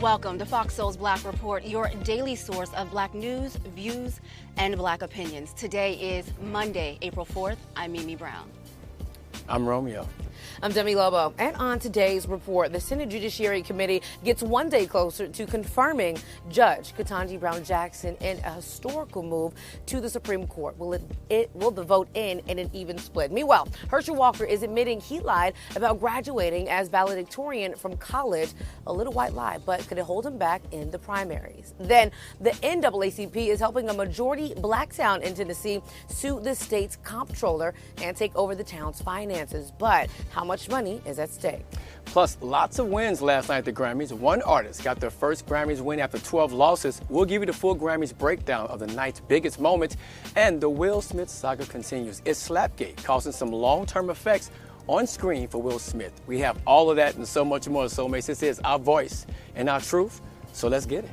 Welcome to Fox Soul's Black Report, your daily source of Black news, views, and Black opinions. Today is Monday, April 4th. I'm Mimi Brown. I'm Romeo. I'm Demi Lobo. And on today's report, the Senate Judiciary Committee gets one day closer to confirming Judge Ketanji Brown Jackson in a historical move to the Supreme Court. Will the vote end in an even split? Meanwhile, Herschel Walker is admitting he lied about graduating as valedictorian from college. A little white lie, but could it hold him back in the primaries? Then the NAACP is helping a majority black town in Tennessee sue the state's comptroller and take over the town's finances. But how much money is at stake? Plus, lots of wins last night at the Grammys. One artist got their first Grammys win after 12 losses. We'll give you the full Grammys breakdown of the night's biggest moments. And the Will Smith saga continues. It's Slapgate, causing some long-term effects on screen for Will Smith. We have all of that and so much more. Soulmates, this is our voice and our truth. So let's get it.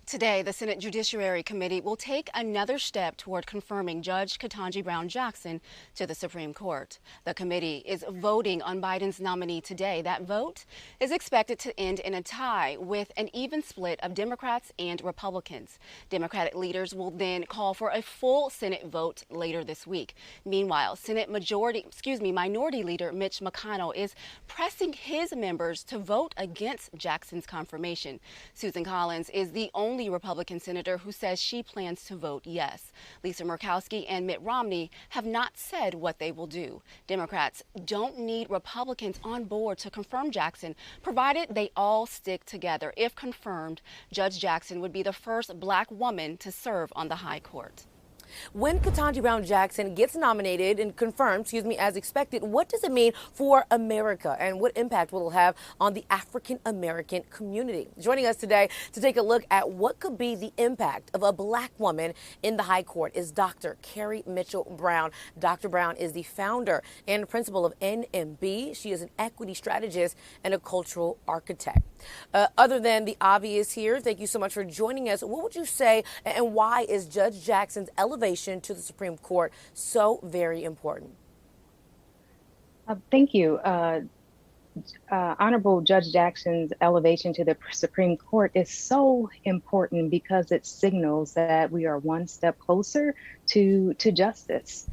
Today, the Senate Judiciary Committee will take another step toward confirming Judge Ketanji Brown Jackson to the Supreme Court. The committee is voting on Biden's nominee today. That vote is expected to end in a tie with an even split of Democrats and Republicans. Democratic leaders will then call for a full Senate vote later this week. Meanwhile, Minority Leader Mitch McConnell is pressing his members to vote against Jackson's confirmation. Susan Collins is the only Republican senator who says she plans to vote yes. Lisa Murkowski and Mitt Romney have not said what they will do. Democrats don't need Republicans on board to confirm Jackson, provided they all stick together. If confirmed, Judge Jackson would be the first black woman to serve on the high court. When Ketanji Brown Jackson gets nominated and confirmed, as expected, what does it mean for America and what impact will it have on the African American community? Joining us today to take a look at what could be the impact of a black woman in the high court is Dr. Carrie Mitchell Brown. Dr. Brown is the founder and principal of NMB. She is an equity strategist and a cultural architect. Other than the obvious here, thank you so much for joining us. What would you say and why is Judge Jackson's elevation to the Supreme Court so very important? Thank you. Honorable Judge Jackson's elevation to the Supreme Court is so important because it signals that we are one step closer to justice.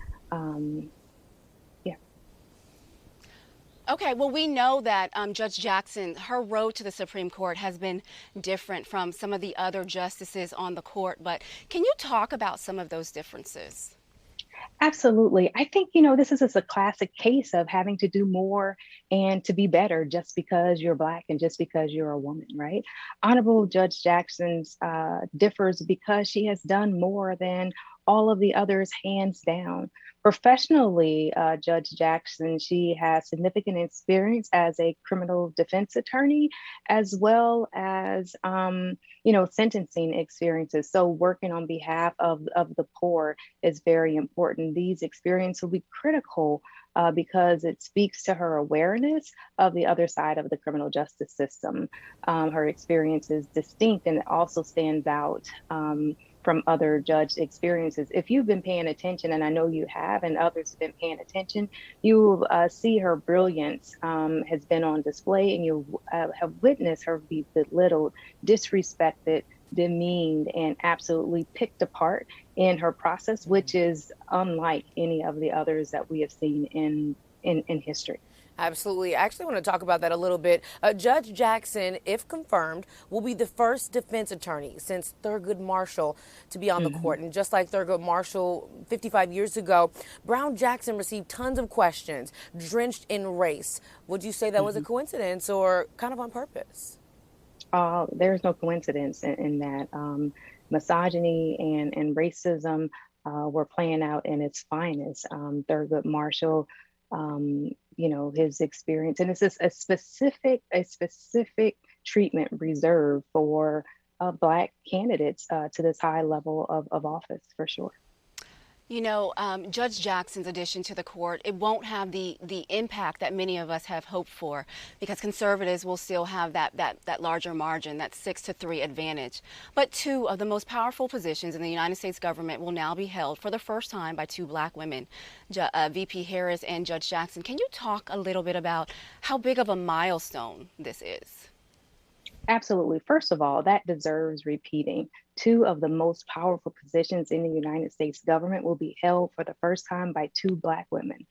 Okay, well, we know that Judge Jackson, her road to the Supreme Court has been different from some of the other justices on the court, but can you talk about some of those differences? Absolutely. I think, this is a classic case of having to do more and to be better just because you're Black and just because you're a woman, right? Honorable Judge Jackson's differs because she has done more than all of the others, hands down. Professionally, Judge Jackson, she has significant experience as a criminal defense attorney, as well as, sentencing experiences. So working on behalf of the poor is very important. These experiences will be critical because it speaks to her awareness of the other side of the criminal justice system. Her experience is distinct and it also stands out from other judge experiences. If you've been paying attention, and I know you have, and others have been paying attention, you see her brilliance has been on display, and you have witnessed her be belittled, disrespected, demeaned, and absolutely picked apart in her process, which is unlike any of the others that we have seen in history. Absolutely. I actually want to talk about that a little bit. Judge Jackson, if confirmed, will be the first defense attorney since Thurgood Marshall to be on the court. And just like Thurgood Marshall 55 years ago, Brown Jackson received tons of questions drenched in race. Would you say that was a coincidence or kind of on purpose? There's no coincidence in that. Misogyny and racism were playing out in its finest. Thurgood Marshall, his experience, and it's just a specific treatment reserved for Black candidates to this high level of office, for sure. You know, Judge Jackson's addition to the court, it won't have the impact that many of us have hoped for, because conservatives will still have that larger margin, that 6-3 advantage. But two of the most powerful positions in the United States government will now be held for the first time by two black women, VP Harris and Judge Jackson. Can you talk a little bit about how big of a milestone this is? Absolutely. First of all, that deserves repeating. Two of the most powerful positions in the United States government will be held for the first time by two Black women.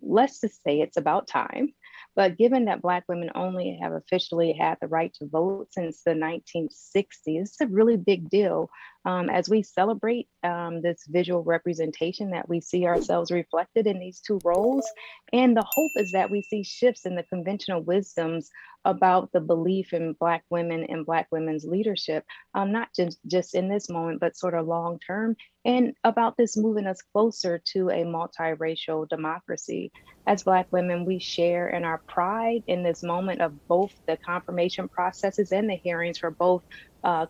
Let's just say it's about time. But given that Black women only have officially had the right to vote since the 1960s, it's a really big deal as we celebrate this visual representation that we see ourselves reflected in these two roles. And the hope is that we see shifts in the conventional wisdoms about the belief in Black women and Black women's leadership, not just in this moment, but sort of long term, and about this moving us closer to a multiracial democracy. As Black women, we share in our pride in this moment of both the confirmation processes and the hearings for both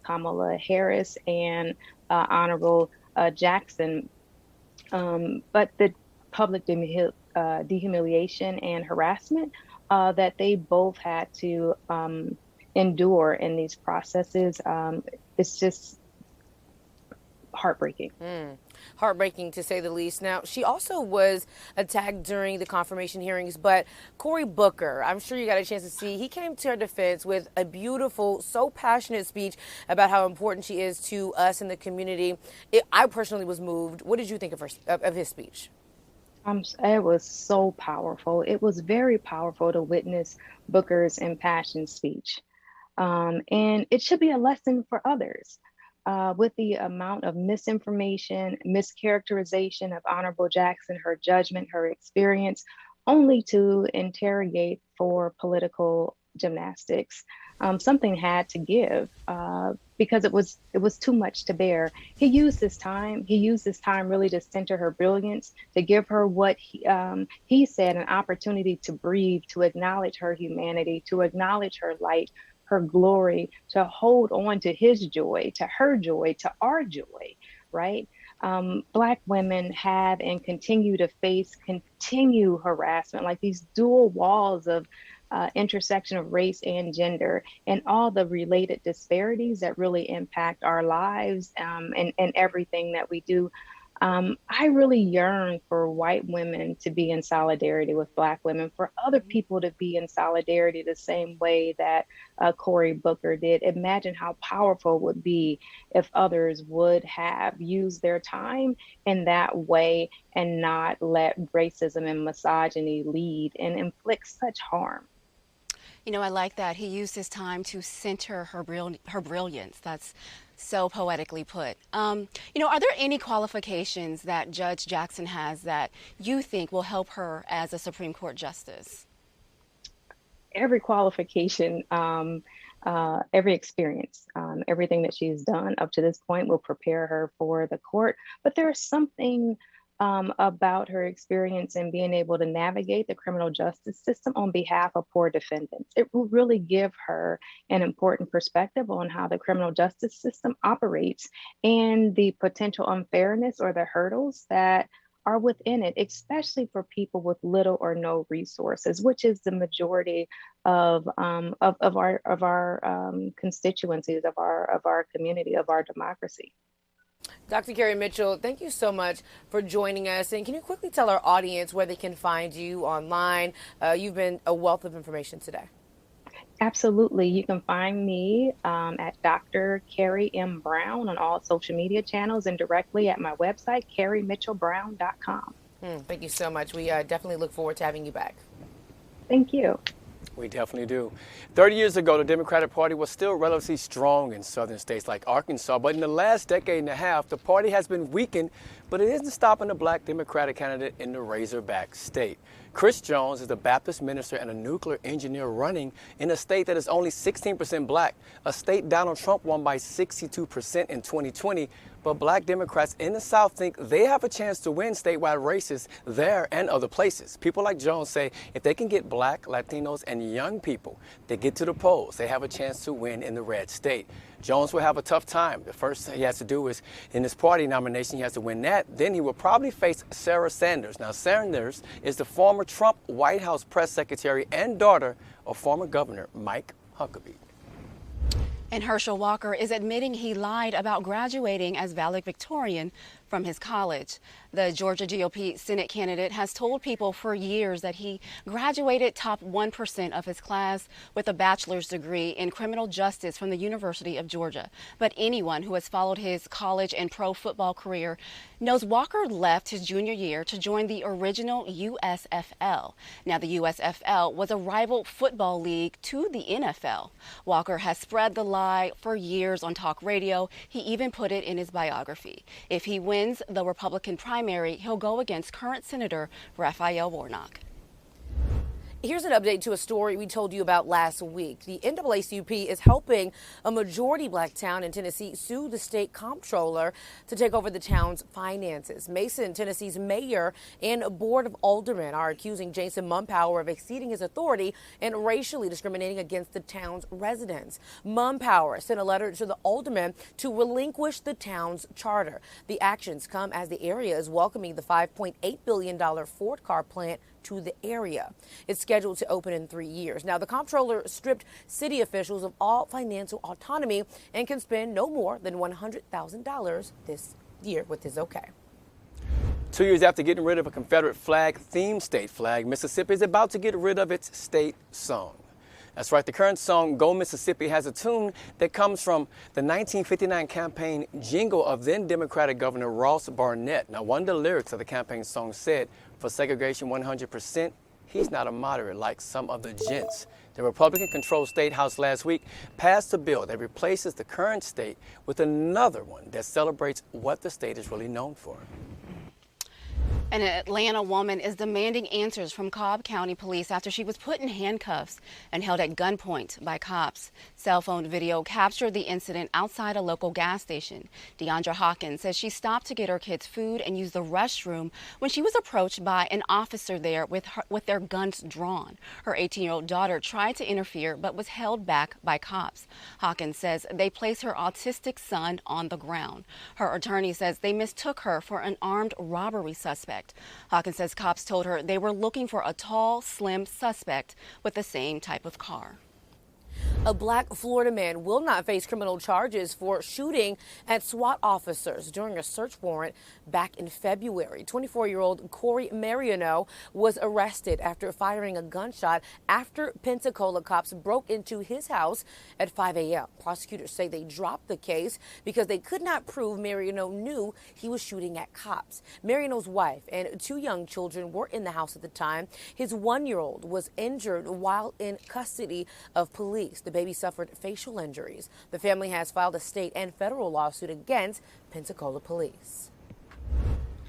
Kamala Harris and Honorable Jackson. But the public dehumiliation and harassment that they both had to endure in these processes, it's just heartbreaking. Heartbreaking, to say the least. Now, she also was attacked during the confirmation hearings, but Cory Booker, I'm sure you got a chance to see, he came to her defense with a beautiful, so passionate speech about how important she is to us in the community. I personally was moved. What did you think of his speech? It was so powerful. It was very powerful to witness Booker's impassioned speech. And it should be a lesson for others. With the amount of misinformation, mischaracterization of Honorable Jackson, her judgment, her experience, only to interrogate for political gymnastics. Something had to give because it was too much to bear. He used this time really to center her brilliance, to give her what he said, an opportunity to breathe, to acknowledge her humanity, to acknowledge her light, her glory, to hold on to his joy, to her joy, to our joy, right? Black women have and continue to face continued harassment, like these dual walls of intersection of race and gender, and all the related disparities that really impact our lives and everything that we do. I really yearn for white women to be in solidarity with Black women, for other people to be in solidarity the same way that Cory Booker did. Imagine how powerful it would be if others would have used their time in that way and not let racism and misogyny lead and inflict such harm. You know, I like that. He used his time to center her brilliance. That's so poetically put. You know, are there any qualifications that Judge Jackson has that you think will help her as a Supreme Court justice? Every qualification, every experience, everything that she's done up to this point will prepare her for the court. But there's something about her experience in being able to navigate the criminal justice system on behalf of poor defendants. It will really give her an important perspective on how the criminal justice system operates and the potential unfairness or the hurdles that are within it, especially for people with little or no resources, which is the majority of our constituencies, of our community, of our democracy. Dr. Carrie Mitchell, thank you so much for joining us. And can you quickly tell our audience where they can find you online? You've been a wealth of information today. Absolutely. You can find me at Dr. Carrie M. Brown on all social media channels and directly at my website, carriemitchellbrown.com. Thank you so much. We definitely look forward to having you back. Thank you. We definitely do. 30 years ago, the Democratic Party was still relatively strong in southern states like Arkansas, but in the last decade and a half, the party has been weakened, but it isn't stopping the Black Democratic candidate in the Razorback state. Chris Jones is a Baptist minister and a nuclear engineer running in a state that is only 16% Black, a state Donald Trump won by 62% in 2020, but Black Democrats in the South think they have a chance to win statewide races there and other places. People like Jones say if they can get Black, Latinos, and young people to get to the polls, they have a chance to win in the red state. Jones will have a tough time. The first thing he has to do is, in his party nomination, he has to win that. Then he will probably face Sarah Sanders. Now, Sanders is the former Trump White House press secretary and daughter of former Governor Mike Huckabee. And Herschel Walker is admitting he lied about graduating as valedictorian from his college. The Georgia GOP Senate candidate has told people for years that he graduated top 1% of his class with a bachelor's degree in criminal justice from the University of Georgia. But anyone who has followed his college and pro football career knows Walker left his junior year to join the original USFL. Now, the USFL was a rival football league to the NFL. Walker has spread the lie for years on talk radio. He even put it in his biography. If he wins the Republican primary, he'll go against current Senator Raphael Warnock. Here's an update to a story we told you about last week. The NAACP is helping a majority black town in Tennessee sue the state comptroller to take over the town's finances. Mason, Tennessee's mayor and board of aldermen are accusing Jason Mumpower of exceeding his authority and racially discriminating against the town's residents. Mumpower sent a letter to the aldermen to relinquish the town's charter. The actions come as the area is welcoming the $5.8 billion Ford car plant to the area. It's scheduled to open in 3 years. Now, the comptroller stripped city officials of all financial autonomy and can spend no more than $100,000 this year with his okay. 2 years after getting rid of a Confederate flag-themed state flag, Mississippi is about to get rid of its state song. That's right, the current song, Go Mississippi, has a tune that comes from the 1959 campaign jingle of then Democratic Governor Ross Barnett. Now, one of the lyrics of the campaign song said, "For segregation 100%, he's not a moderate like some of the gents." The Republican-controlled State House last week passed a bill that replaces the current state with another one that celebrates what the state is really known for. An Atlanta woman is demanding answers from Cobb County Police after she was put in handcuffs and held at gunpoint by cops. Cell phone video captured the incident outside a local gas station. Deandra Hawkins says she stopped to get her kids food and use the restroom when she was approached by an officer there with their guns drawn. Her 18-year-old daughter tried to interfere but was held back by cops. Hawkins says they placed her autistic son on the ground. Her attorney says they mistook her for an armed robbery suspect. Hawkins says cops told her they were looking for a tall, slim suspect with the same type of car. A black Florida man will not face criminal charges for shooting at SWAT officers during a search warrant back in February. 24-year-old Corey Mariano was arrested after firing a gunshot after Pensacola cops broke into his house at 5 a.m. Prosecutors say they dropped the case because they could not prove Mariano knew he was shooting at cops. Mariano's wife and 2 young children were in the house at the time. His 1-year-old was injured while in custody of police. The baby suffered facial injuries. The family has filed a state and federal lawsuit against Pensacola police.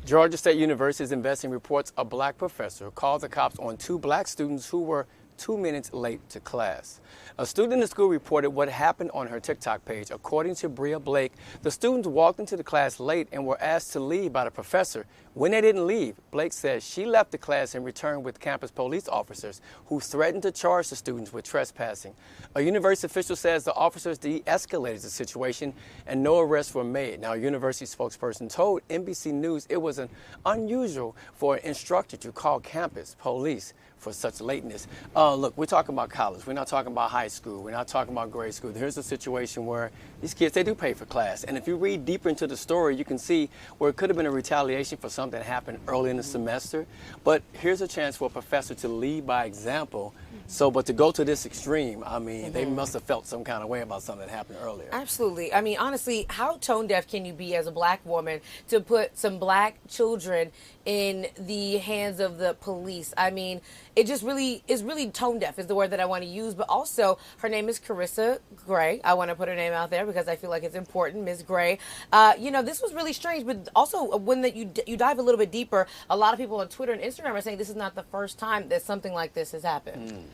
Georgia State University's investing reports a black professor called the cops on 2 black students who were 2 minutes late to class. A student in the school reported what happened on her TikTok page. According to Bria Blake, the students walked into the class late and were asked to leave by the professor. When they didn't leave, Blake says she left the class and returned with campus police officers who threatened to charge the students with trespassing. A university official says the officers de-escalated the situation and no arrests were made. Now, a university spokesperson told NBC News it was unusual for an instructor to call campus police for such lateness. Look, we're talking about college. We're not talking about high school. We're not talking about grade school. Here's a situation where these kids, they do pay for class. And if you read deeper into the story, you can see where it could have been a retaliation for something that happened early in the semester. But here's a chance for a professor to lead by example. But to go to this extreme, I mean, they must have felt some kind of way about something that happened earlier. Absolutely. I mean, honestly, how tone deaf can you be as a black woman to put some black children in the hands of the police? I mean, it just really is really tone deaf is the word that I want to use. But also, her name is Carissa Gray. I want to put her name out there because I feel like it's important, Ms. Gray. This was really strange. But also, when you dive a little bit deeper, a lot of people on Twitter and Instagram are saying this is not the first time that something like this has happened.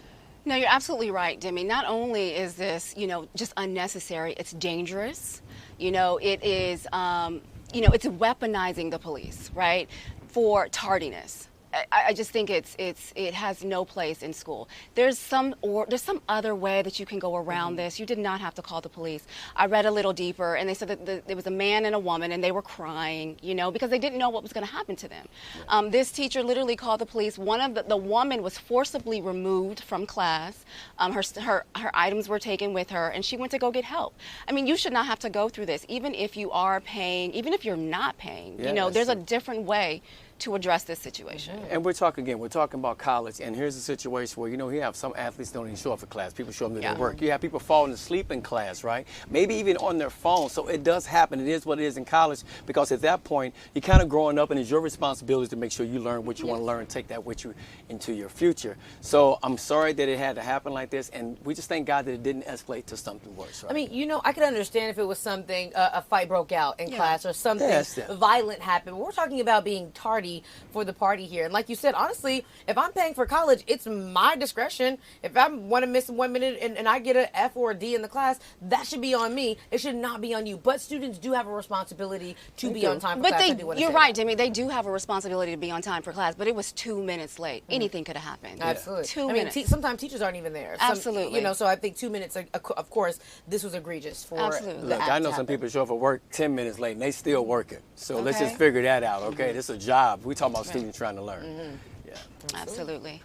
No, you're absolutely right, Demi. Not only is this, just unnecessary, it's dangerous. It is, it's weaponizing the police, right, for tardiness. I just think it has no place in school. There's some other way that you can go around this. You did not have to call the police. I read a little deeper, and they said that there was a man and a woman, and they were crying, you know, because they didn't know what was going to happen to them. This teacher literally called the police. One of the woman was forcibly removed from class. Her items were taken with her, and she went to go get help. I mean, you should not have to go through this, even if you are paying, even if you're not paying. Yeah, you know, there's true. a different way to address this situation. And we're talking about college, and here's a situation where, you know, you have some athletes don't even show up for class. People show up to their work. You have people falling asleep in class, right? Maybe even on their phone. So it does happen. It is what it is in college, because at that point, you're kind of growing up, and it's your responsibility to make sure you learn what you want to learn, take that with you into your future. So I'm sorry that it had to happen like this, and we just thank God that it didn't escalate to something worse, right? I mean, you know, I could understand if it was something, a fight broke out in class or something violent happened. But we're talking about being tardy for the party here. And like you said, honestly, if I'm paying for college, it's my discretion. If I want to miss 1 minute and I get an F or a D in the class, that should be on me. It should not be on you. But students do have a responsibility to be on time for class. You're right, Jimmy. They do have a responsibility to be on time for class, but it was 2 minutes late. Anything could have happened. Absolutely. 2 minutes. Sometimes teachers aren't even there. Absolutely. You know, so I think 2 minutes, of course, this was egregious for Absolutely. Look, I know some people show up for work 10 minutes late, and they still working. So let's just figure that out, okay? This is a job. We talking about students trying to learn. Yeah. Absolutely.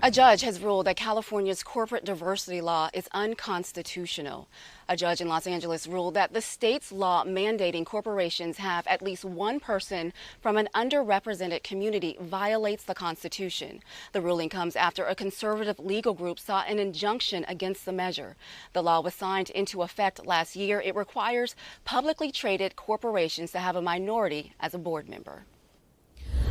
A judge has ruled that California's corporate diversity law is unconstitutional. A judge in Los Angeles ruled that the state's law mandating corporations have at least one person from an underrepresented community violates the Constitution. The ruling comes after a conservative legal group sought an injunction against the measure. The law was signed into effect last year. It requires publicly traded corporations to have a minority as a board member.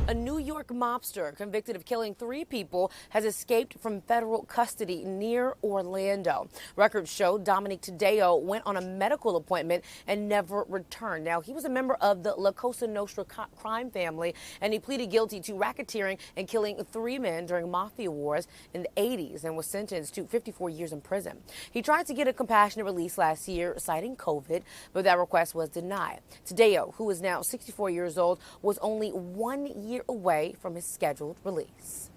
A New York mobster convicted of killing 3 people has escaped from federal custody near Orlando. Records show Dominic Tadeo went on a medical appointment and never returned. Now, he was a member of the La Cosa Nostra crime family, and he pleaded guilty to racketeering and killing 3 men during mafia wars in the 80s and was sentenced to 54 years in prison. He tried to get a compassionate release last year, citing COVID, but that request was denied. Tadeo, who is now 64 years old, was only 1 year away from his scheduled release.